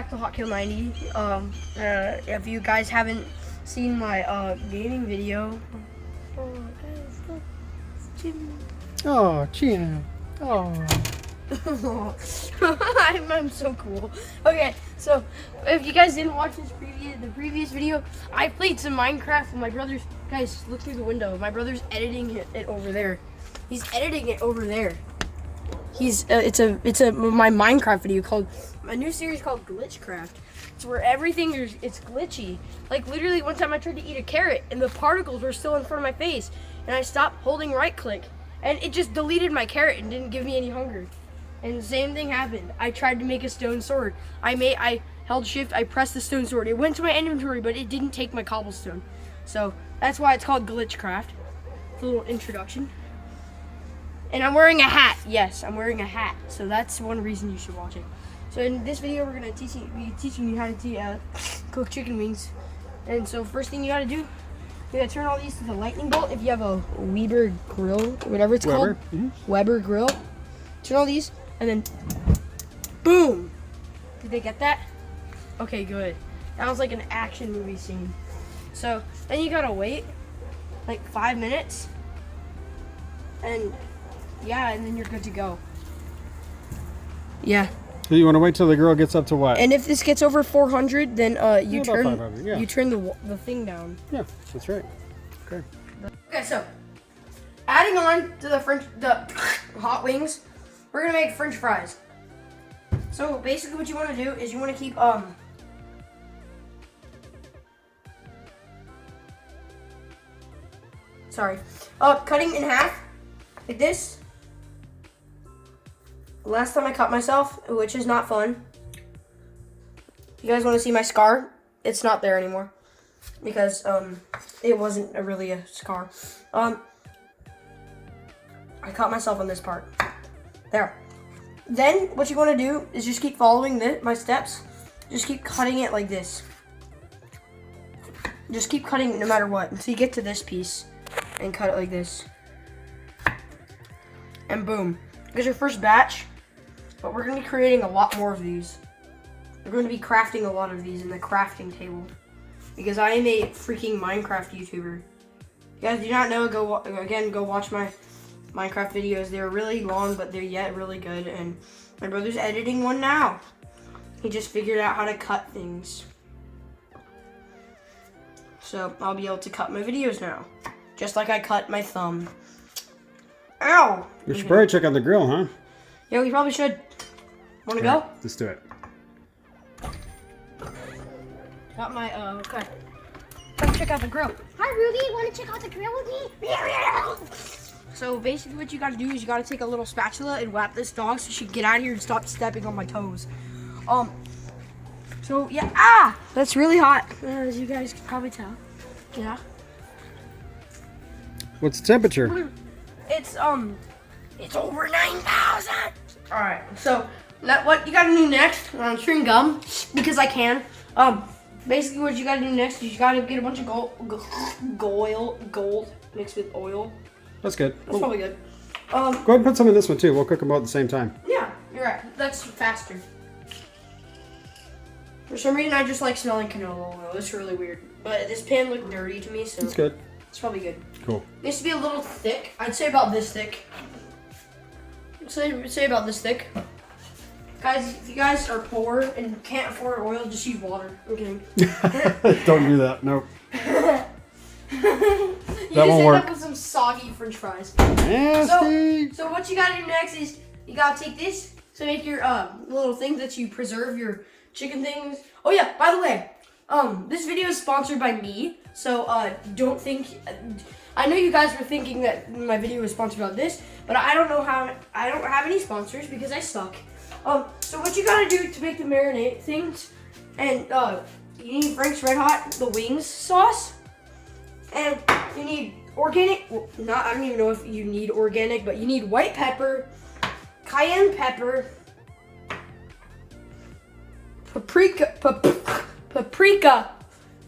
back to Hot Kill 90. If you guys haven't seen my gaming video, Oh, Gina. Oh. I'm so cool. Okay, so if you guys didn't watch the previous video, I played some Minecraft with my brother's. Guys, look through the window. My brother's editing it over there. He's editing it over there. It's my Minecraft video called a new series called Glitchcraft. It's where everything it's glitchy. Like literally, one time I tried to eat a carrot and the particles were still in front of my face, and I stopped holding right click, and it just deleted my carrot and didn't give me any hunger. And the same thing happened. I tried to make a stone sword. I held shift, I pressed the stone sword. It went to my inventory, but it didn't take my cobblestone. So that's why it's called Glitchcraft. It's a little introduction. And I'm wearing a hat. Yes, I'm wearing a hat. So that's one reason you should watch it. So in this video, we're gonna be teaching you how to cook chicken wings. And so first thing you gotta do, you gotta turn all these to the lightning bolt. If you have a Weber grill, whatever it's called, Weber grill. Turn all these, and then boom. Did they get that? Okay, good. That was like an action movie scene. So then you gotta wait like 5 minutes, and yeah, and then you're good to go. Yeah. So you want to wait till the girl gets up to what? And if this gets over 400, then you about turn 500, yeah. you turn the thing down. Yeah, that's right. Okay. Okay, so adding on to the hot wings, we're gonna make French fries. So basically, what you want to do is you want to keep cutting in half like this. Last time I cut myself, which is not fun. You guys want to see my scar? It's not there anymore because it wasn't really a scar. I cut myself on this part. There. Then what you want to do is just keep following my steps. Just keep cutting it like this. Just keep cutting no matter what until you get to this piece and cut it like this. And boom. There's your first batch, but we're going to be creating a lot more of these. We're going to be crafting a lot of these in the crafting table because I am a freaking Minecraft YouTuber. If you guys do not know, go watch my Minecraft videos. They're really long, but they're yet really good, and my brother's editing one now. He just figured out how to cut things. So I'll be able to cut my videos now, just like I cut my thumb. Ow! You should probably check out the grill, huh? Yeah, we probably should. Wanna go? Let's do it. Got my, okay. Let's check out the grill. Hi, Ruby. Want to check out the grill with me? So basically what you gotta do is you gotta take a little spatula and whap this dog so she can get out of here and stop stepping on my toes. So yeah, that's really hot, as you guys can probably tell. Yeah. What's the temperature? It's over 9,000. All right, so what you gotta do next? Chewing gum because I can. Basically what you gotta do next is you gotta get a bunch of gold mixed with oil. That's good. That's probably good. Go ahead and put some in this one too. We'll cook them all at the same time. Yeah, you're right. That's faster. For some reason, I just like smelling canola oil. It's really weird. But this pan looked dirty to me, so It's good. it's probably good. Cool. It needs to be a little thick. I'd say about this thick. Say about this thick. Guys, if you guys are poor and can't afford oil, just use water. I'm kidding. Don't do that. Nope. You That just won't end work. up with some soggy French fries. Nasty. So what you gotta do next is you gotta take this to make your little things that you preserve your chicken things. Oh yeah, by the way, this video is sponsored by me. So don't think. I know you guys were thinking that my video was sponsored about this, but I don't know how. I don't have any sponsors because I suck. So what you gotta do to make the marinade things, and you need Frank's Red Hot, the wings sauce, and you need organic. Well, I don't even know if you need organic, but you need white pepper, cayenne pepper, paprika,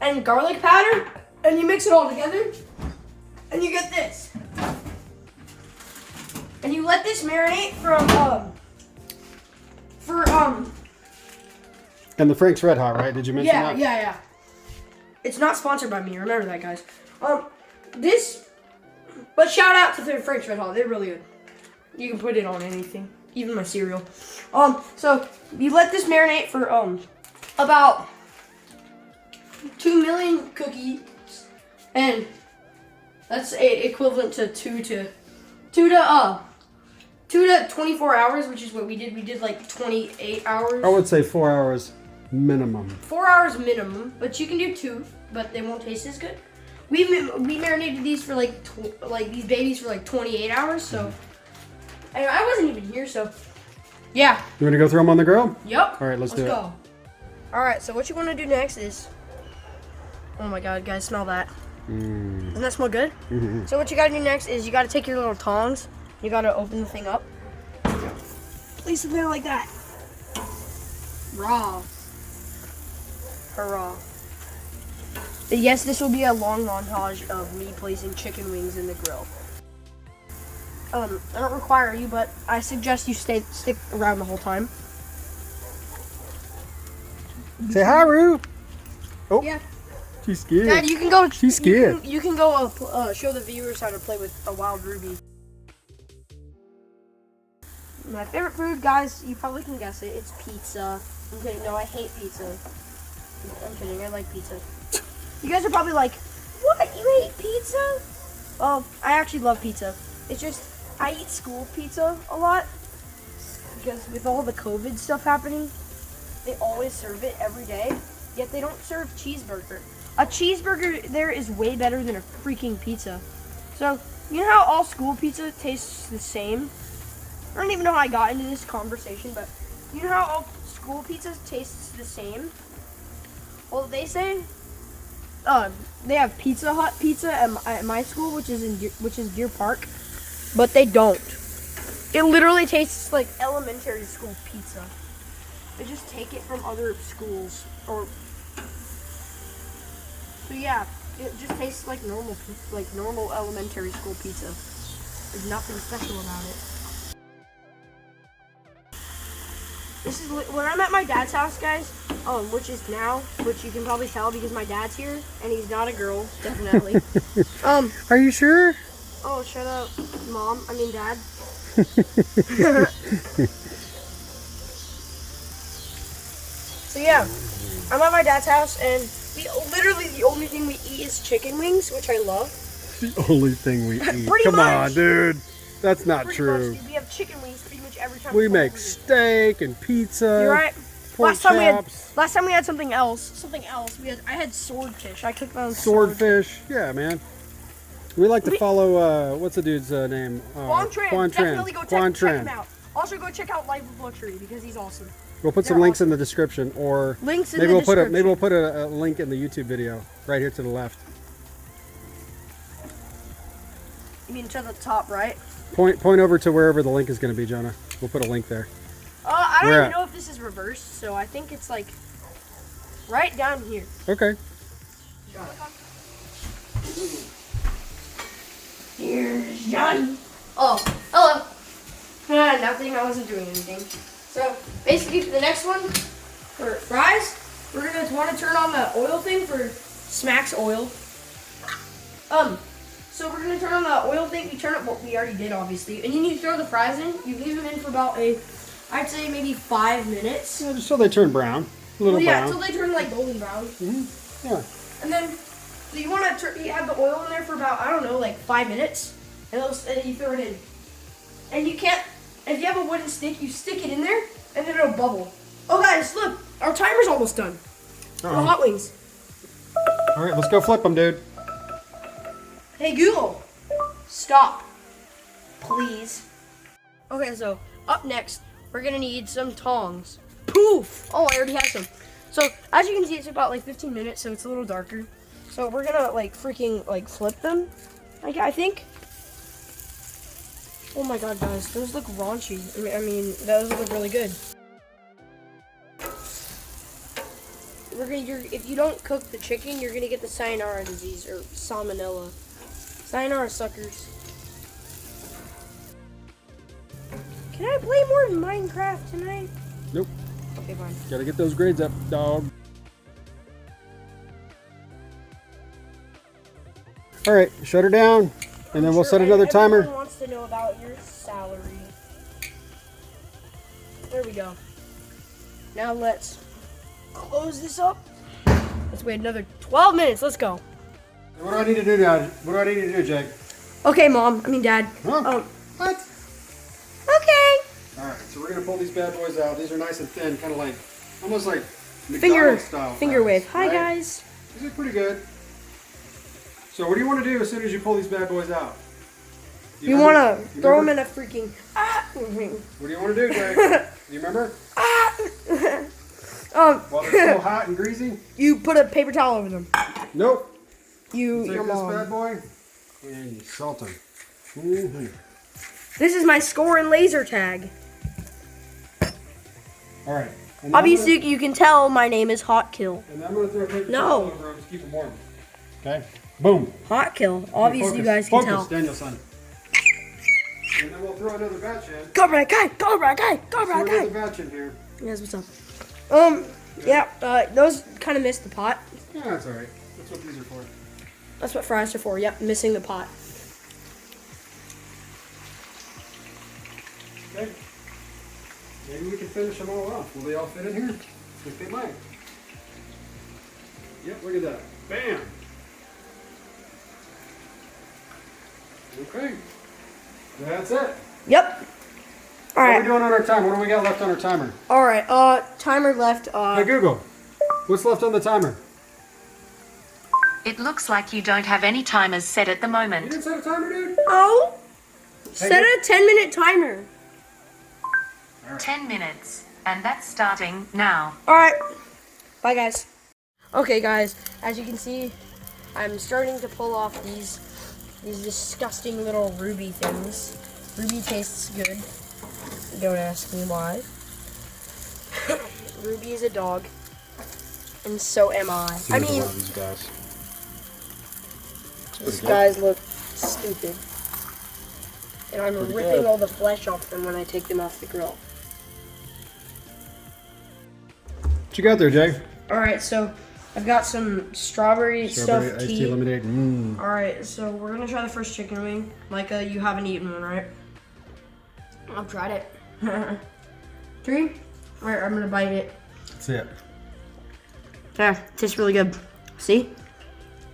and garlic powder, and you mix it all together, and you get this. And you let this marinate And the Frank's Red Hot, right? Did you mention that? Yeah. It's not sponsored by me. Remember that, guys. But shout out to the Frank's Red Hot. They're really good. You can put it on anything, even my cereal. So you let this marinate for about 2 million cookies, and that's equivalent to 2 to 24 hours, which is what we did. We did like 28 hours. I would say 4 hours minimum. 4 hours minimum, but you can do 2, but they won't taste as good. We marinated these for like these babies for like 28 hours, so I wasn't even here, so yeah. You want to go throw them on the grill? Yep. All right, let's do it. Go. All right, so what you want to do next is, oh my God, guys, smell that. Doesn't that smell good? Mm-hmm. So what you gotta do next is you gotta take your little tongs, you gotta open the thing up, place it there like that. Raw. Hurrah. Yes, this will be a long montage of me placing chicken wings in the grill. I don't require you, but I suggest you stick around the whole time. Say hi, Roo. Oh, Yeah. she's scared. Dad, you can go. She's scared. You can go show the viewers how to play with a wild ruby. My favorite food, guys, you probably can guess it. It's pizza. I'm kidding. No, I hate pizza. I'm kidding. I like pizza. You guys are probably like, what? You hate pizza? Well, I actually love pizza. It's just, I eat school pizza a lot. Because with all the COVID stuff happening, they always serve it every day. Yet they don't serve cheeseburger. A cheeseburger there is way better than a freaking pizza. So, you know how all school pizza tastes the same? I don't even know how I got into this conversation, but you know how all school pizza tastes the same? Well, they say they have Pizza Hut pizza at my school, which is Deer Park, but they don't. It literally tastes like elementary school pizza. They just take it from other schools, so yeah, it just tastes like normal elementary school pizza. There's nothing special about it. This is when I'm at my dad's house, guys. Which you can probably tell because my dad's here and he's not a girl, definitely. Are you sure? Oh, shut up, Mom. I mean, Dad. So yeah, I'm at my dad's house and literally the only thing we eat is chicken wings, which I love. The only thing we eat. Pretty Come much. on, dude. That's not Pretty true. much, we have chicken wings pretty much every time We come make over here. steak and pizza. You're right. Pork chops. Last time we had something else. I had swordfish. I cooked my own Swordfish. Yeah, man. We like to follow, what's the dude's name? Quang Tran. Quang Tran. Definitely go Quang check Tran. him out. Also go check out Life with Luxury because he's awesome. We'll put some They're links in the description, or Links in maybe the we'll description. put a link in the YouTube video right here to the left. You mean to the top, right? Point over to wherever the link is going to be, Jonah. We'll put a link there. I don't Where even at? know if this is reversed, so I think it's like right down here. Okay. Here's Johnny. Oh, hello. Nothing. I wasn't doing anything. So basically, for the next one, for fries, we're gonna want to turn on the oil thing for Smacks oil. So we're gonna turn on the oil thing. We turn it. What we already did, obviously, and then you throw the fries in. You leave them in for about I'd say maybe 5 minutes. Yeah, just so they turn brown. A little Yeah, brown. until they turn like golden brown. Yeah. And then, so you want to you have the oil in there for about, I don't know, like 5 minutes. And you throw it in. And you can't, if you have a wooden stick, you stick it in there, and then it'll bubble. Oh guys, look, our timer's almost done. For the hot wings. All right, let's go flip them, dude. Hey Google, stop, please. Okay, so up next, we're gonna need some tongs. Poof! Oh, I already have some. So as you can see, it's about like 15 minutes, so it's a little darker. So we're gonna like freaking like flip them. Like I think. Oh my God, guys, those look raunchy. I mean, those look really good. If you don't cook the chicken, you're gonna get the sayonara disease or salmonella. Sayonara, suckers. Can I play more Minecraft tonight? Nope. Okay, fine. Gotta get those grades up, dog. All right, shut her down, and then we'll set another timer. Everyone wants to know about your salary. There we go. Now let's close this up. Let's wait another 12 minutes. Let's go. What do I need to do now? What do I need to do, Jake? Okay, Mom. I mean, Dad. Huh? What? Okay. All right, so we're gonna pull these bad boys out. These are nice and thin, kind of like, almost like Finger McDonald's style. wave. fries, Hi, right? guys. These are pretty good. So what do you want to do as soon as you pull these bad boys out? You want to throw them in a freaking... What do you want to do, Jake? Do you remember? While they're still hot and greasy? You put a paper towel over them. Nope. You Take your this mom. bad boy and you salt them. Mm-hmm. This is my score and laser tag. All right. Obviously, you can tell my name is Hot Kill. And I'm going to throw a paper No. towel over them to keep them warm. Okay? Boom. Hot Kill. Obviously, you guys can Focus, tell. Danielson. And then we'll throw another batch in. Cobra guy, Cobra guy, Throw Cobra another guy. batch in here. Yes, what's up? Yeah, those kind of missed the pot. Yeah, that's all right. That's what these are for. That's what fries are for. Yep, missing the pot. Okay. Maybe we can finish them all off. Will they all fit in here? I think they might. Yep, look at that. Bam! Okay. That's it. Yep. All What are we right. doing on our timer? What do we got left on our timer? All right. Timer left. Hey, Google. What's left on the timer? It looks like you don't have any timers set at the You moment. didn't set a timer, dude? Oh. Set a 10-minute timer. 10 minutes. And that's starting now. All right. Bye, guys. Okay, guys. As you can see, I'm starting to pull off these disgusting little ruby things. Ruby tastes good. Don't ask me why. Ruby is a dog, and so am I. I mean, these guys. these guys look stupid, and I'm ripping all the flesh off them when I take them off the grill. What you got there, Jay? All right, so I've got some strawberry stuffed iced tea tea. lemonade. Mmm. All right, so we're gonna try the first chicken wing. Micah, you haven't eaten one, right? I've tried it. 3. All right, I'm gonna bite it. That's it. Yeah, tastes really good. See?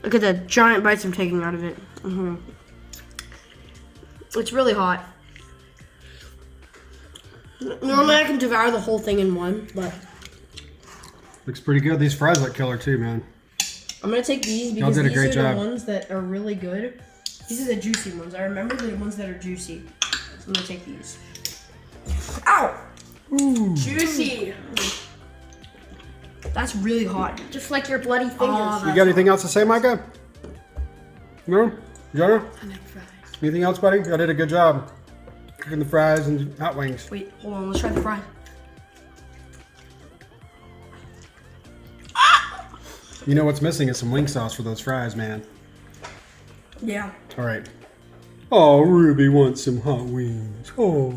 Look at the giant bites I'm taking out of it. It's really hot. Normally I can devour the whole thing in one, but Looks pretty good. These fries look killer too, man. I'm gonna take these because did a these great are job. the ones that are really good. These are the juicy ones. I remember the ones that are juicy. So I'm gonna take these. Ow! Ooh. Juicy! That's really hot. Just like your bloody fingers. You got anything else to say, Micah? No? Jonah? Anything else, buddy? I did a good job cooking the fries and hot wings. Wait, hold on. Let's try the fries. You know what's missing is some wing sauce for those fries, man. Yeah. All right. Oh, Ruby wants some hot wings. Oh.